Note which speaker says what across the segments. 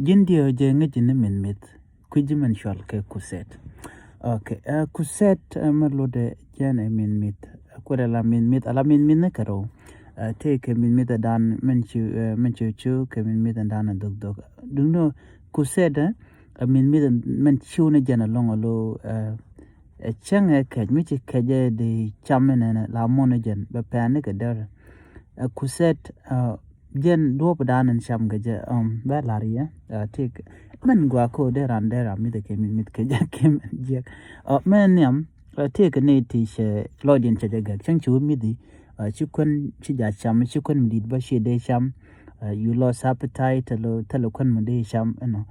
Speaker 1: Jindio jenga jine min mit. Kujiman shwal ke kuset. Okay. Kuset merlode jene min mit. Kwere la min mit. Ala min mit ne karo. Te ke min mit dan menchu chu ke min mit dan dog dog. Duno kuset min mit menchu ne jene long lo chang ke michi keje de chamen la mona jen be pane ke der. Kuset jen do padan and sham gaja ba laria take man guaco there and there mi de kemi mit ke ja kem je man yam take ne ti she lodin che ga chang chu mi di chukun chi ja sham chukun mi ba she de sham you lost appetite lo telekon mi de sham no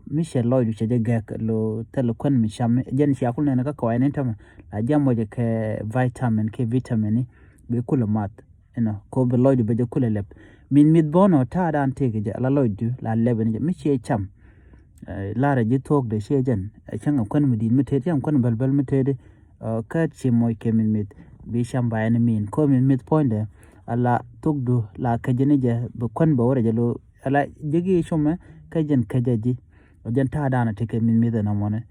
Speaker 1: mi she loid che ga lo telekon mi sham jen shi akul ne ka ko ne tam la jam mo je ke vitamin be kulamat ko be loid be je kulalep min mit bono ta dan tege je la loidu la leben je mi che cham la ra je tok de shejen changa kon mi din mi te jam kon balbal mi te de ka che moy ke min mit bi sham ba en min ko min mit point de ala tok du la ka je ne je be kon ba wora je lo ala jegi shoma ka jen ka jaji jen ta dan te ke min mit na mone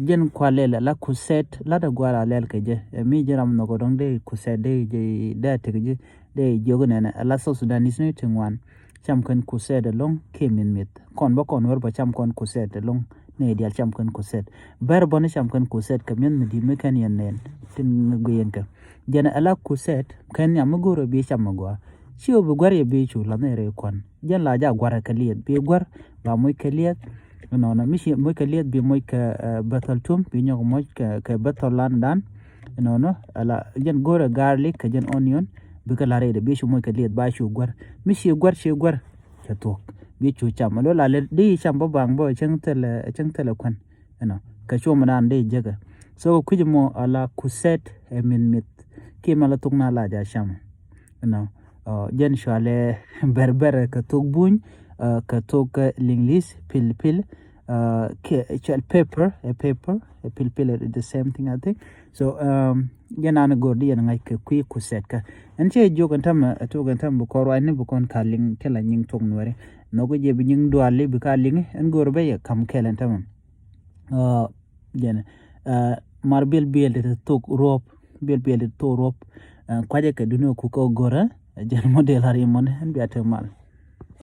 Speaker 1: jen kwale la kuset la da gwara lel ke je mi jeram no godong de kuset de je da te je de jogene ala so sudanis ne tingwan cham kan kuset long kemin mit kon ba kon wor ba cham kon kuset long ne dial cham kan kuset bar bon cham kan kuset kamen mi di me kan yen nen tin goyen ka jena ala kuset kan ya magoro bi cham magwa chiwo bu gwar ye bi chu la ne re kon jen la ja gwar ka liet bi gwar ba moy ka liet no na mishi moy ka liet bi moy ka bataltum bi nyogo moy ka batalan dan no ala jen gora garlic ka jen onion bika lare de bishu moy ka liet ba shu gwar mishi gwar she gwar ka tok bi chu cham lo la le di cham ba bang bo chang tele kwan ka chu manan de jaga so kujimo ala kuset min mit ki mala tukna la ja sham jen shale berber ka tok buñ ka tok linglis pil ke pepper the same thing I think so yana na gordi yana ngai ke kuset ka enche jogan tam bu korwa ne bu kon kaling tela nying tong nore no go je bi nying dwale bi kaling en gorbe ya kam kelen tam yana marbel bel de tok rop bel to rop kwaje ka duno ku ko gora jan model hari mon en biata mal